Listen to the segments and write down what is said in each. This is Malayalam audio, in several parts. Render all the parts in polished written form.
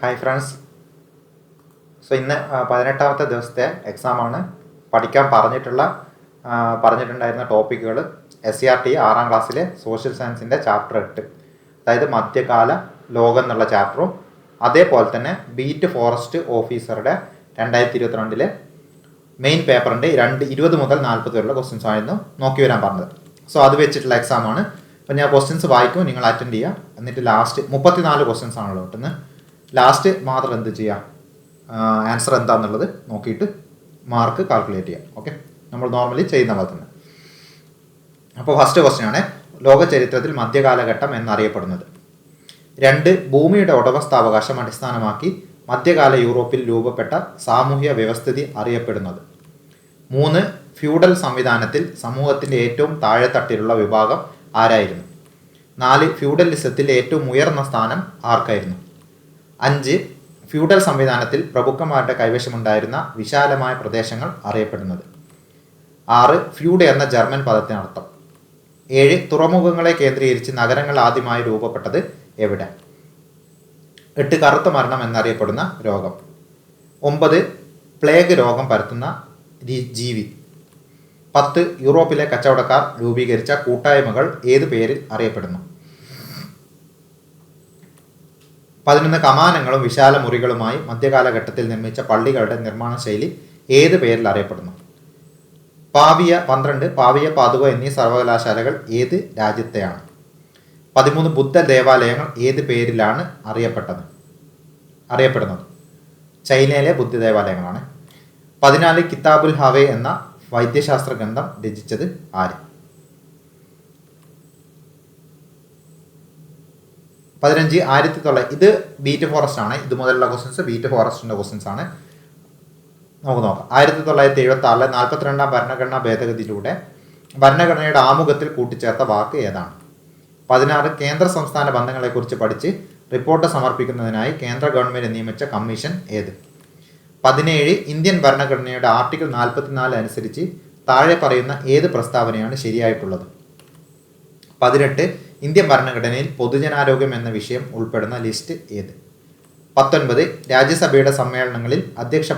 Hi friends. സോ ഇന്ന് 18ാമത്തെ ദിവസത്തെ എക്സാമാണ്. പഠിക്കാൻ പറഞ്ഞിട്ടുണ്ടായിരുന്ന ടോപ്പിക്കുകൾ SCRT 6ാം ക്ലാസ്സിലെ സോഷ്യൽ സയൻസിൻ്റെ ചാപ്റ്റർ 8, അതായത് മധ്യകാല ലോകം എന്നുള്ള ചാപ്റ്ററും, അതേപോലെ തന്നെ ബീറ്റ് ഫോറസ്റ്റ് ഓഫീസറുടെ 2022 മെയിൻ പേപ്പറിൻ്റെ 20 മുതൽ 40 വരെയുള്ള ക്വസ്റ്റ്യൻസ് ആയിരുന്നു നോക്കി വരാൻ പറഞ്ഞത്. സോ അത് വെച്ചിട്ടുള്ള എക്സാമാണ്. അപ്പോൾ ഞാൻ ക്വസ്റ്റ്യൻസ് വായിക്കും, നിങ്ങൾ അറ്റൻഡ് ചെയ്യുക. എന്നിട്ട് ലാസ്റ്റ് 34 ക്വസ്റ്റ്യൻസ് ആണല്ലോ കിട്ടുന്നത്. ലാസ്റ്റ് മാത്രം എന്ത് ചെയ്യുക, ആൻസർ എന്താണെന്നുള്ളത് നോക്കിയിട്ട് മാർക്ക് കാൽക്കുലേറ്റ് ചെയ്യുക. ഓക്കെ, നമ്മൾ നോർമലി ചെയ്യുന്ന പോലെ തന്നെ. അപ്പോൾ ഫസ്റ്റ് ക്വസ്റ്റ്യൻ ആണ്, ലോക ചരിത്രത്തിൽ മധ്യകാലഘട്ടം എന്നറിയപ്പെടുന്നത്. 2. ഭൂമിയുടെ ഉടമസ്ഥാവകാശം അടിസ്ഥാനമാക്കി മധ്യകാല യൂറോപ്പിൽ രൂപപ്പെട്ട സാമൂഹ്യ വ്യവസ്ഥിതി അറിയപ്പെടുന്നത്. 3. ഫ്യൂഡൽ സംവിധാനത്തിൽ സമൂഹത്തിൻ്റെ ഏറ്റവും താഴെത്തട്ടിലുള്ള വിഭാഗം ആരായിരുന്നു? 4. ഫ്യൂഡലിസത്തിൽ ഏറ്റവും ഉയർന്ന സ്ഥാനം ആർക്കായിരുന്നു? 5. ഫ്യൂഡൽ സംവിധാനത്തിൽ പ്രഭുക്കന്മാരുടെ കൈവശമുണ്ടായിരുന്ന വിശാലമായ പ്രദേശങ്ങൾ അറിയപ്പെടുന്നത്. 6. ഫ്യൂഡ് എന്ന ജർമ്മൻ പദത്തിനർത്ഥം. 7. തുറമുഖങ്ങളെ കേന്ദ്രീകരിച്ച് നഗരങ്ങൾ ആദ്യമായി രൂപപ്പെട്ടത് എവിടെ? 8. കറുത്ത മരണം എന്നറിയപ്പെടുന്ന രോഗം. 9. പ്ലേഗ് രോഗം പരത്തുന്ന ജീവി. 10. യൂറോപ്പിലെ കച്ചവടക്കാർ രൂപീകരിച്ച കൂട്ടായ്മകൾ ഏത് പേരിൽ അറിയപ്പെടുന്നു? 11. കമാനങ്ങളും വിശാല മുറികളുമായി മധ്യകാലഘട്ടത്തിൽ നിർമ്മിച്ച പള്ളികളുടെ നിർമ്മാണ ശൈലി ഏത് പേരിൽ അറിയപ്പെടുന്നു? 12. പാവിയ, പാദുവ എന്നീ സർവകലാശാലകൾ ഏത് രാജ്യത്തെയാണ്? 13. ബുദ്ധ ദേവാലയങ്ങൾ ഏത് പേരിലാണ് അറിയപ്പെടുന്നത്? ചൈനയിലെ ബുദ്ധ ദേവാലയങ്ങളാണ്. 14. കിതാബുൽ ഹവേ എന്ന വൈദ്യശാസ്ത്ര ഗ്രന്ഥം രചിച്ചത് ആര്? 15. 1900. ഇത് ബീറ്റ് ഫോറസ്റ്റ് ആണ്. ഇത് മുതലുള്ള ക്വസ്റ്റ്യൻസ് ബീറ്റ് ഫോറസ്റ്റിൻ്റെ ക്വസ്റ്റ്യൻസ് ആണ്. നമുക്ക് നോക്കാം. 1976 42ാം ഭരണഘടനാ ഭേദഗതിയിലൂടെ ഭരണഘടനയുടെ ആമുഖത്തിൽ കൂട്ടിച്ചേർത്ത വാക്ക് ഏതാണ്? 16. കേന്ദ്ര സംസ്ഥാന ബന്ധങ്ങളെക്കുറിച്ച് പഠിച്ച് റിപ്പോർട്ട് സമർപ്പിക്കുന്നതിനായി കേന്ദ്ര ഗവൺമെൻറ് നിയമിച്ച കമ്മീഷൻ ഏത്? 17. ഇന്ത്യൻ ഭരണഘടനയുടെ ആർട്ടിക്കിൾ 44 അനുസരിച്ച് താഴെ പറയുന്ന ഏത് പ്രസ്താവനയാണ് ശരിയായിട്ടുള്ളത്? 18. ഇന്ത്യൻ ഭരണഘടനയിൽ പൊതുജനാരോഗ്യം എന്ന വിഷയം ഉൾപ്പെടുന്ന ലിസ്റ്റ് ഏത്? 19. രാജ്യസഭയുടെ സമ്മേളനങ്ങളിൽ അധ്യക്ഷ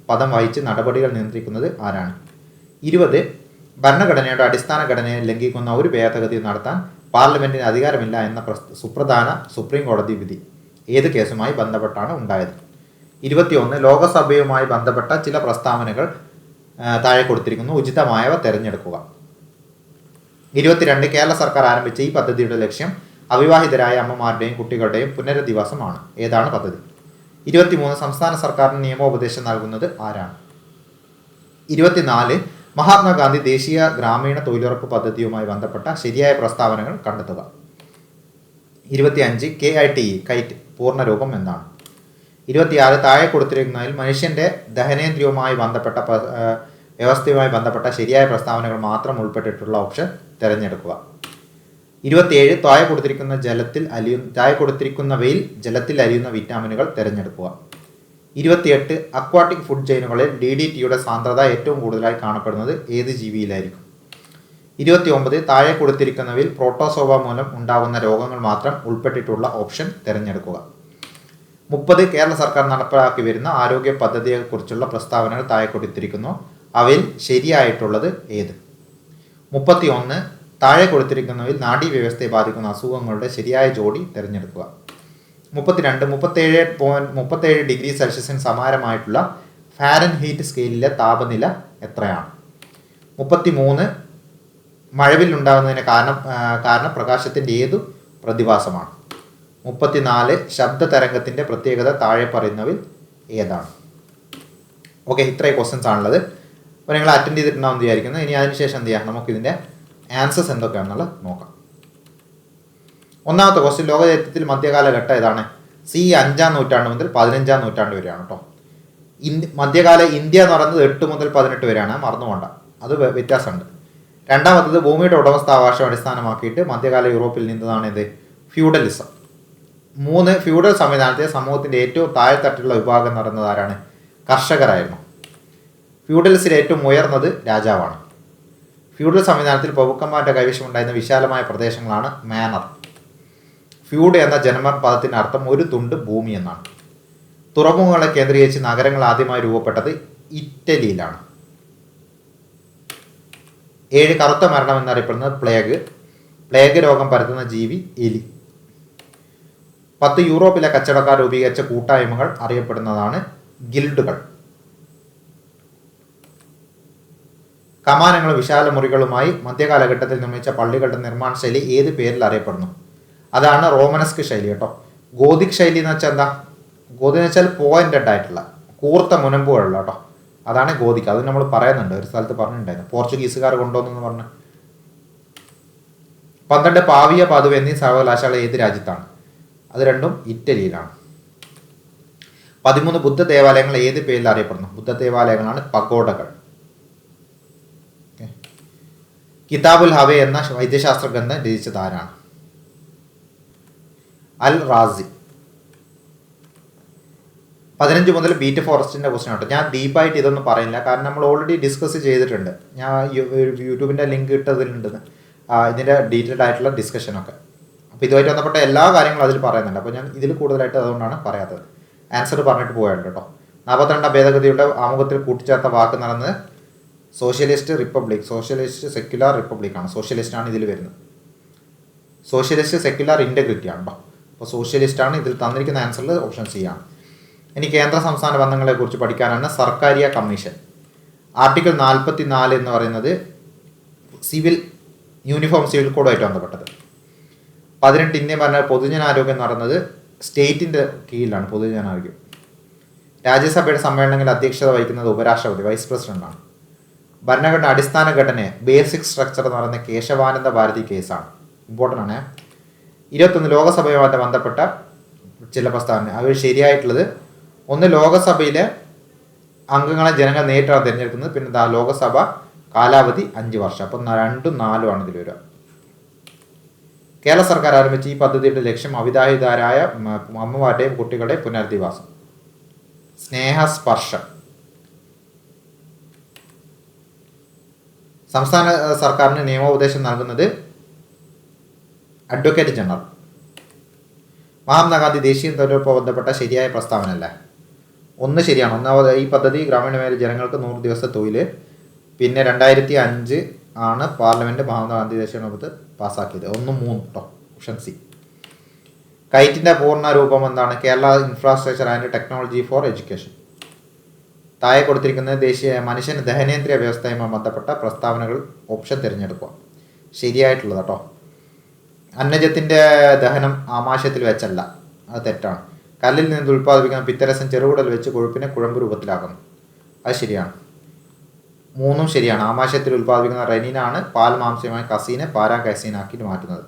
പദം വഹിച്ച് നടപടികൾ നിയന്ത്രിക്കുന്നത് ആരാണ്? 20. ഭരണഘടനയുടെ അടിസ്ഥാന ഘടനയെ ലംഘിക്കുന്ന ഒരു ഭേദഗതി നടത്താൻ പാർലമെന്റിന് അധികാരമില്ല എന്ന സുപ്രധാന സുപ്രീം കോടതി വിധി ഏത് കേസുമായി ബന്ധപ്പെട്ടാണ് ഉണ്ടായത്? 21. ലോകസഭയുമായി ബന്ധപ്പെട്ട ചില പ്രസ്താവനകൾ താഴെ കൊടുത്തിരിക്കുന്നു, ഉചിതമായവ തിരഞ്ഞെടുക്കുക. 22. കേരള സർക്കാർ ആരംഭിച്ച ഈ പദ്ധതിയുടെ ലക്ഷ്യം അവിവാഹിതരായ അമ്മമാരുടെയും കുട്ടികളുടെയും പുനരധിവാസമാണ്. ഏതാണ് പദ്ധതി? 23. സംസ്ഥാന സർക്കാരിന് നിയമോപദേശം നൽകുന്നത് ആരാണ്? 24. മഹാത്മാഗാന്ധി ദേശീയ ഗ്രാമീണ തൊഴിലുറപ്പ് പദ്ധതിയുമായി ബന്ധപ്പെട്ട ശരിയായ പ്രസ്താവനകൾ കണ്ടെത്തുക. 25. KITE കൈറ്റ് പൂർണ്ണരൂപം എന്താണ്? 26. താഴെ കൊടുത്തിരിക്കുന്നതിൽ മനുഷ്യൻ്റെ ദഹനേന്ദ്രിയവുമായി ബന്ധപ്പെട്ട വ്യവസ്ഥയുമായി ബന്ധപ്പെട്ട ശരിയായ പ്രസ്താവനകൾ മാത്രം ഉൾപ്പെട്ടിട്ടുള്ള ഓപ്ഷൻ തിരഞ്ഞെടുക്കുക. 27. താഴെ കൊടുത്തിരിക്കുന്നവയിൽ ജലത്തിൽ അലിയുന്ന വിറ്റാമിനുകൾ തിരഞ്ഞെടുക്കുക. 28. അക്വാട്ടിക് ഫുഡ് ചെയിനുകളിൽ DDTയുടെ സാന്ദ്രത ഏറ്റവും കൂടുതലായി കാണപ്പെടുന്നത് ഏത് ജീവിയിലായിരിക്കും? 29. താഴെ കൊടുത്തിരിക്കുന്നവയിൽ പ്രോട്ടോസോവ മൂലം ഉണ്ടാകുന്ന രോഗങ്ങൾ മാത്രം ഉൾപ്പെട്ടിട്ടുള്ള ഓപ്ഷൻ തിരഞ്ഞെടുക്കുക. 30. കേരള സർക്കാർ നടപ്പിലാക്കി വരുന്ന ആരോഗ്യ പദ്ധതിയെക്കുറിച്ചുള്ള പ്രസ്താവനകൾ താഴെ കൊടുത്തിരിക്കുന്നു, അവയിൽ ശരിയായിട്ടുള്ളത് ഏത്? 31. താഴെ കൊടുത്തിരിക്കുന്നവയിൽ നാഡീവ്യവസ്ഥയെ ബാധിക്കുന്ന അസുഖങ്ങളുടെ ശരിയായ ജോഡി തിരഞ്ഞെടുക്കുക. 32. 37 ഡിഗ്രി സെൽഷ്യസിന് സമാനമായിട്ടുള്ള ഫാരൻഹീറ്റ് സ്കെയിലിലെ താപനില എത്രയാണ്? 33. മഴവില്ലുണ്ടാകുന്നതിന് കാരണം പ്രകാശത്തിൻ്റെ ഏതു പ്രതിഭാസമാണ്? 34. ശബ്ദ തരംഗത്തിൻ്റെ പ്രത്യേകത താഴെ പറയുന്നവയിൽ ഏതാണ്? ഓക്കെ, ഇത്രയും ക്വസ്റ്റ്യൻസ് ആണുള്ളത്. അപ്പോൾ നിങ്ങൾ അറ്റൻഡ് ചെയ്തിട്ടുണ്ടാവും വിചാരിക്കുന്നു. ഇനി അതിനുശേഷം എന്ത് ചെയ്യാം, നമുക്കിതിൻ്റെ ആൻസേഴ്സ് എന്തൊക്കെയാണെന്നുള്ളത് നോക്കാം. ഒന്നാമത്തെ ക്വസ്റ്റ്യൻ, ലോകചരിത്രത്തിൽ മധ്യകാലഘട്ടം ഏതാണ്? 5ാം നൂറ്റാണ്ട് മുതൽ 15ാം നൂറ്റാണ്ട് വരെയാണ് കേട്ടോ. മധ്യകാല ഇന്ത്യ എന്ന് പറയുന്നത് 8 മുതൽ 18 വരെയാണ്, മറന്നു പോകണ്ട, അത് വ്യത്യാസമുണ്ട്. രണ്ടാമത്തത്, ഭൂമിയുടെ ഉടമസ്ഥാവകാശം അടിസ്ഥാനമാക്കിയിട്ട് മധ്യകാല യൂറോപ്പിൽ നിന്നതാണ് ഇത് ഫ്യൂഡലിസം. 3. ഫ്യൂഡൽ സംവിധാനത്തെ സമൂഹത്തിൻ്റെ ഏറ്റവും താഴെത്തട്ടിലുള്ള വിഭാഗം എന്ന് പറയുന്നത് ആരാണ്? കർഷകരായിരുന്നു. ഫ്യൂഡലിസിൽ ഏറ്റവും ഉയർന്നത് രാജാവാണ്. ഫ്യൂഡൽ സംവിധാനത്തിൽ പ്രഭുക്കന്മാരുടെ കൈവശമുണ്ടായിരുന്ന വിശാലമായ പ്രദേശങ്ങളാണ് മാനർ. ഫ്യൂഡ് എന്ന ജർമ്മൻ പദത്തിൻ്റെ അർത്ഥം ഒരു തുണ്ട് ഭൂമി എന്നാണ്. തുറമുഖങ്ങളെ കേന്ദ്രീകരിച്ച് നഗരങ്ങൾ ആദ്യമായി രൂപപ്പെട്ടത് ഇറ്റലിയിലാണ്. 7 കറുത്ത മരണം എന്നറിയപ്പെടുന്നത് പ്ലേഗ് രോഗം പരത്തുന്ന ജീവി എലി. 10 യൂറോപ്പിലെ കച്ചവടക്കാർ രൂപീകരിച്ച കൂട്ടായ്മകൾ അറിയപ്പെടുന്നതാണ് ഗിൽഡുകൾ. കമാനങ്ങളും വിശാല മുറികളുമായി മധ്യകാലഘട്ടത്തിൽ നിർമ്മിച്ച പള്ളികളുടെ നിർമ്മാണ ശൈലി ഏത് പേരിൽ അറിയപ്പെടുന്നു? അതാണ് റോമനസ്ക് ശൈലി കേട്ടോ. ഗോതിക് ശൈലി എന്ന് വെച്ചാൽ എന്താ? ഗോതി എന്ന് വെച്ചാൽ പോയിന്റഡ് ആയിട്ടുള്ള കൂർത്ത മുനമ്പുകളുള്ള കേട്ടോ, അതാണ് ഗോതിക്. അത് നമ്മൾ പറയുന്നുണ്ട്, ഒരു സ്ഥലത്ത് പറഞ്ഞിട്ടുണ്ടായിരുന്നു, പോർച്ചുഗീസുകാർ കൊണ്ടുവന്നെന്ന് പറഞ്ഞ്. 12 പാവിയ പാതുവ എന്നീ സർവകലാശാല ഏത് രാജ്യത്താണ്? അത് രണ്ടും ഇറ്റലിയിലാണ്. 13 ബുദ്ധ ദേവാലയങ്ങൾ ഏത് പേരിൽ അറിയപ്പെടുന്നു? ബുദ്ധ ദേവാലയങ്ങളാണ് പഗോഡകൾ. കിതാബുൽ ഹവേ എന്ന വൈദ്യശാസ്ത്ര ഗ്രന്ഥം രചിച്ചത് ആരാണ്? അൽ റാസി. 15 മുതൽ ബീറ്റ് ഫോറസ്റ്റിൻ്റെ ക്വസ്റ്റ്യൻ ആട്ടോ. ഞാൻ ഡീപ്പായിട്ട് ഇതൊന്നും പറയില്ല, കാരണം നമ്മൾ ഓൾറെഡി ഡിസ്കസ് ചെയ്തിട്ടുണ്ട്. ഞാൻ യൂട്യൂബിൻ്റെ ലിങ്ക് ഇട്ടതിലുണ്ടെന്ന് ഇതിൻ്റെ ഡീറ്റെയിൽഡ് ആയിട്ടുള്ള ഡിസ്കഷനൊക്കെ. അപ്പോൾ ഇതുമായിട്ട് ബന്ധപ്പെട്ട എല്ലാ കാര്യങ്ങളും അതിൽ പറയുന്നുണ്ട്. അപ്പോൾ ഞാൻ ഇതിൽ കൂടുതലായിട്ട് അതുകൊണ്ടാണ് പറയാത്തത്. ആൻസർ പറഞ്ഞിട്ട് പോയുണ്ട് കേട്ടോ. 42ാം ഭേദഗതിയുടെ ആമുഖത്തിൽ കൂട്ടിച്ചേർത്ത വാക്ക് നടന്നത് സോഷ്യലിസ്റ്റ് റിപ്പബ്ലിക്, സോഷ്യലിസ്റ്റ് സെക്യുലർ റിപ്പബ്ലിക്കാണ്. സോഷ്യലിസ്റ്റാണ് ഇതിൽ വരുന്നത്. സോഷ്യലിസ്റ്റ് സെക്യുലർ ഇൻറ്റഗ്രിറ്റി ആണ് കേട്ടോ. അപ്പോൾ സോഷ്യലിസ്റ്റാണ് ഇതിൽ തന്നിരിക്കുന്ന ആൻസറിൽ ഓപ്ഷൻ സി ആണ്. ഇനി കേന്ദ്ര സംസ്ഥാന ബന്ധങ്ങളെക്കുറിച്ച് പഠിക്കാനാണ് സർക്കാരിയ കമ്മീഷൻ. ആർട്ടിക്കിൾ 44 എന്ന് പറയുന്നത് യൂണിഫോം സിവിൽ കോഡുമായിട്ട് ബന്ധപ്പെട്ടത്. 18 ഇന്ത്യൻ ഭരണ പൊതുജനാരോഗ്യം എന്ന് പറയുന്നത് സ്റ്റേറ്റിൻ്റെ കീഴിലാണ് പൊതുജനാരോഗ്യം. രാജ്യസഭയുടെ സമ്മേളനങ്ങളിൽ അധ്യക്ഷത വഹിക്കുന്നത് ഉപരാഷ്ട്രപതി, വൈസ് പ്രസിഡന്റാണ്. ഭരണഘടന അടിസ്ഥാന ഘടനയെ ബേസിക് സ്ട്രക്ചർ എന്ന് പറയുന്ന കേശവാനന്ദ ഭാരതി കേസാണ്. ഇമ്പോർട്ടൻ്റ് ആണ്. 21 ലോകസഭയുമായിട്ട് ബന്ധപ്പെട്ട ചില പ്രസ്താവന അവർ ശരിയായിട്ടുള്ളത്. ഒന്ന്, ലോകസഭയിലെ അംഗങ്ങളെ ജനങ്ങൾ നേരിട്ടാണ് തിരഞ്ഞെടുക്കുന്നത്. പിന്നെ ലോകസഭ കാലാവധി 5 വർഷം. അപ്പം 2ഉം 4ഉം ആണ് ഇതിൽ വരിക. കേരള സർക്കാർ ആരംഭിച്ച ഈ പദ്ധതിയുടെ ലക്ഷ്യം അവിവാഹിതരായ അമ്മമാരുടെയും കുട്ടികളുടെയും പുനരധിവാസം. സ്നേഹസ്പർശം. സംസ്ഥാന സർക്കാരിന് നിയമോപദേശം നൽകുന്നത് അഡ്വക്കേറ്റ് ജനറൽ. മഹാത്മാഗാന്ധി ദേശീയ തൊഴിലുറപ്പ് ബന്ധപ്പെട്ട ശരിയായ പ്രസ്താവനയല്ല. 1 ശരിയാണ്. ഒന്നാമത് ഈ പദ്ധതി ഗ്രാമീണ മേഖല ജനങ്ങൾക്ക് 100 ദിവസത്തെ തൊഴിൽ. പിന്നെ 2005 ആണ് പാർലമെൻറ്റ് മഹാത്മാഗാന്ധി ദേശീയ തൊഴിലുറപ്പ് പാസ്സാക്കിയത്. 1, 3 കേട്ടോ. Option C. കൈറ്റിൻ്റെ പൂർണ്ണ രൂപം എന്താണ്? Kerala infrastructure and technology for education. താഴെ കൊടുത്തിരിക്കുന്നത് ദേശീയ മനുഷ്യന് ദഹനേന്ദ്രിയ വ്യവസ്ഥയുമായി ബന്ധപ്പെട്ട പ്രസ്താവനകൾ ഓപ്ഷൻ തിരഞ്ഞെടുക്കുക. ശരിയായിട്ടുള്ളത് കേട്ടോ. അന്നജത്തിൻ്റെ ദഹനം ആമാശയത്തിൽ വെച്ചല്ല, അത് തെറ്റാണ്. കല്ലിൽ നിന്ന് ഉൽപ്പാദിപ്പിക്കുന്ന പിത്തരസം ചെറുകുടൽ വെച്ച് കൊഴുപ്പിനെ കുഴമ്പ് രൂപത്തിലാക്കുന്നു, അത് ശരിയാണ്. 3ഉം ശരിയാണ്. ആമാശയത്തിൽ ഉൽപ്പാദിപ്പിക്കുന്ന റെനിനാണ് പാൽ മാംസമായി കസീനെ പാരാകസീനാക്കിയിട്ട് മാറ്റുന്നത്.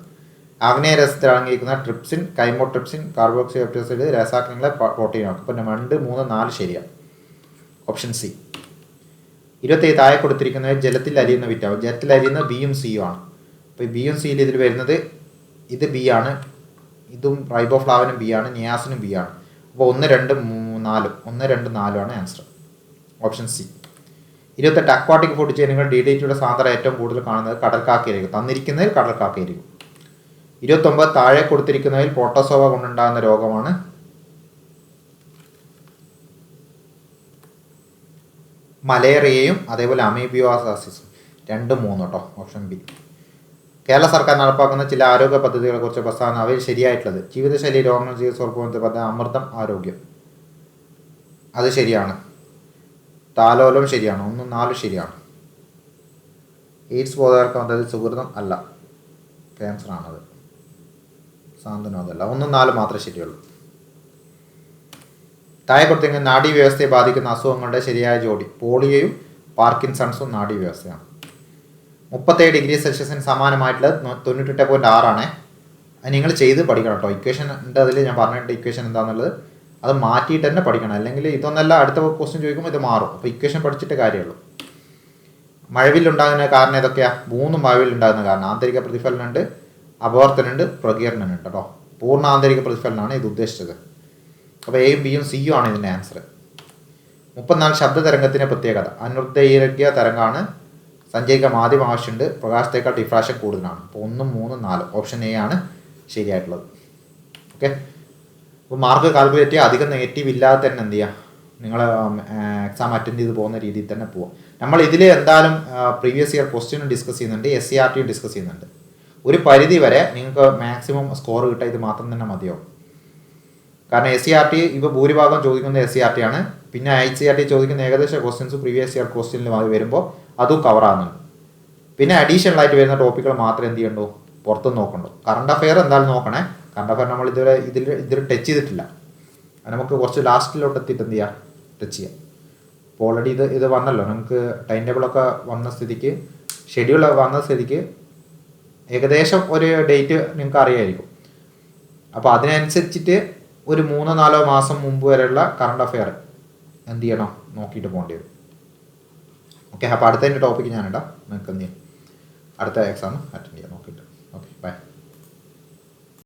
ആഗ്നേയരസത്തിൽ അടങ്ങിയിരിക്കുന്ന ട്രിപ്സിൻ, കൈമോട്രിപ്സിൻ, കാർബോക്സി പെപ്റ്റൈഡ് രസാക്രങ്ങളെ പ്രോട്ടീനാക്കും. അപ്പം 2, 3, 4 ശരിയാണ്. Option C. 27 താഴെ കൊടുത്തിരിക്കുന്നത് ജലത്തിൽ അലിയുന്ന വിറ്റാമിൻ. ജലത്തിൽ അലിയുന്ന ബിയും സിയും ആണ്. അപ്പോൾ ബിയും സിയിൽ ഇതിൽ വരുന്നത് ഇത് ബി ആണ്, ഇതും റൈബോഫ്ലാവിനും ബി ആണ്, നിയാസിനും ബി ആണ്. അപ്പോൾ 1, 2, 4 ആണ് answer. Option C. 28 aquatic food ചെയിനുകൾ DDTയുടെ സാന്ദ്രത ഏറ്റവും കൂടുതൽ കാണുന്നത് കടൽക്കാക്കയായിരിക്കും. തന്നിരിക്കുന്നതിൽ കടൽക്കാക്കയായിരിക്കും. 29 താഴെ കൊടുത്തിരിക്കുന്നതിൽ പ്രോട്ടോസോവ കൊണ്ടുണ്ടാകുന്ന രോഗമാണ് മലേറിയയും അതേപോലെ അമീബിയോസിസും. 2, 3 കേട്ടോ. Option B. കേരള സർക്കാർ നടപ്പാക്കുന്ന ചില ആരോഗ്യ പദ്ധതികളെക്കുറിച്ച് പ്രസ്താവന അവയിൽ ശരിയായിട്ടുള്ളത്. ജീവിതശൈലി രോഗങ്ങൾ ചികിത്സ ഉറപ്പുവരുത്തുന്ന പദ്ധതി അമൃതം ആരോഗ്യം, അത് ശരിയാണ്. താലോലം ശരിയാണ്. 1, 4 ശരിയാണ്. എയ്ഡ്സ് ബോധവൽക്കരണ പദ്ധതി സുഹൃതം അല്ല, ക്യാൻസറാണത്. സാന്ത്വനം അതല്ല. 1, 4 മാത്രമേ ശരിയുള്ളൂ. താഴെ കൊടുത്തിരിക്കുന്ന നാഡീവ്യവസ്ഥയെ ബാധിക്കുന്ന അസുഖങ്ങളുടെ ശരിയായ ജോഡി. പോളിയോയും പാർക്കിൻസൺസും നാഡീവ്യവസ്ഥയാണ്. 37 ഡിഗ്രി സെൽഷ്യസിന് സമാനമായിട്ടുള്ളത് 98.6 ആണ്. അത് നിങ്ങൾ ചെയ്ത് പഠിക്കണം കേട്ടോ. ഇക്വേഷൻ ഉണ്ട് അതിൽ, ഞാൻ പറഞ്ഞിട്ട് ഇക്വേഷൻ എന്താണെന്നുള്ളത് അത് മാറ്റിയിട്ട് തന്നെ പഠിക്കണം. അല്ലെങ്കിൽ ഇതൊന്നല്ല അടുത്ത ക്വസ്റ്റ്യൻ ചോദിക്കുമ്പോൾ ഇത് മാറും. അപ്പോൾ ഇക്വേഷൻ പഠിച്ചിട്ട് കാര്യമുള്ളൂ. മഴവില്ലുണ്ടാകുന്ന കാരണം ഏതൊക്കെയാണ്? 3 മഴവില്ലുണ്ടാകുന്ന കാരണം. ആന്തരിക പ്രതിഫലനമുണ്ട്, അപവർത്തനുണ്ട്, പ്രകീർണനുണ്ട് കേട്ടോ. പൂർണ്ണ ആന്തരിക പ്രതിഫലനമാണ് ഇത് ഉദ്ദേശിച്ചത്. അപ്പോൾ എയും ബിയും സിയും ആണ് ഇതിൻ്റെ ആൻസർ. 34 ശബ്ദ തരംഗത്തിൻ്റെ പ്രത്യേകത. അനുർദ്ധൈർഘ്യ തരംഗമാണ്. സഞ്ചരിക്കാൻ ആദ്യം ആവശ്യമുണ്ട്. പ്രകാശത്തേക്കാൾ ഡിഫ്രാക്ഷൻ കൂടുതലാണ്. അപ്പോൾ 1, 3, 4 ഓപ്ഷൻ എ ആണ് ശരിയായിട്ടുള്ളത്. ഓക്കെ. അപ്പോൾ മാർക്ക് കാൽക്കുലേറ്റ് ചെയ്യുക, അധികം നെഗറ്റീവ് ഇല്ലാതെ തന്നെ എന്ത് ചെയ്യുക, നിങ്ങൾ എക്സാം അറ്റൻഡ് ചെയ്ത് പോകുന്ന രീതിയിൽ തന്നെ പോവുക. നമ്മൾ ഇതിൽ എന്തായാലും പ്രീവിയസ് ഇയർ ക്വസ്റ്റ്യനും ഡിസ്കസ് ചെയ്യുന്നുണ്ട്, SCRT ഡിസ്കസ് ചെയ്യുന്നുണ്ട്. ഒരു പരിധി വരെ നിങ്ങൾക്ക് മാക്സിമം സ്കോർ കിട്ടുക ഇത് മാത്രം തന്നെ മതിയാവും. കാരണം SCRT ഇപ്പോൾ ഭൂരിഭാഗം ചോദിക്കുന്നത് SCRT ആണ്. പിന്നെ ICRT ചോദിക്കുന്ന ഏകദേശം ക്വസ്റ്റ്യൻസ് പ്രീവിയസ് ഇയർ ക്വസ്റ്റ്യനിൽ വരുമ്പോൾ അതും കവർ ആകുന്നുണ്ട്. പിന്നെ അഡീഷണൽ ആയിട്ട് വരുന്ന ടോപ്പിക്കുകൾ മാത്രമേ എന്ത് ചെയ്യണ്ടോ, പുറത്തുനിന്ന് നോക്കണ്ടോ. കറണ്ട് അഫെയർ എന്തായാലും നോക്കണേ. കറണ്ട് അഫെയർ നമ്മൾ ഇതുവരെ ഇതിൽ ടച്ച് ചെയ്തിട്ടില്ല. നമുക്ക് കുറച്ച് ലാസ്റ്റിലോട്ട് എത്തിയിട്ട് എന്ത് ചെയ്യുക, ടച്ച് ചെയ്യാം. അപ്പോൾ ഓൾറെഡി ഇത് വന്നല്ലോ, നമുക്ക് ടൈം ടേബിളൊക്കെ വന്ന സ്ഥിതിക്ക്, ഷെഡ്യൂൾ വന്ന സ്ഥിതിക്ക് ഏകദേശം ഒരു ഡേറ്റ് നിങ്ങൾക്ക് അറിയായിരിക്കും. അപ്പോൾ അതിനനുസരിച്ചിട്ട് ഒരു 3-4 മാസം മുമ്പ് വരെയുള്ള കറണ്ട് അഫെയർ എന്ത് ചെയ്യണം, നോക്കിയിട്ട് പോകേണ്ടി വരും. ഓക്കെ, അപ്പോൾ അടുത്തതിൻ്റെ ടോപ്പിക്ക് ഞാനിടാം. നിങ്ങൾക്ക് എന്ത് ചെയ്യും, അടുത്ത എക്സാം അറ്റൻഡ് ചെയ്യാൻ നോക്കിയിട്ട്.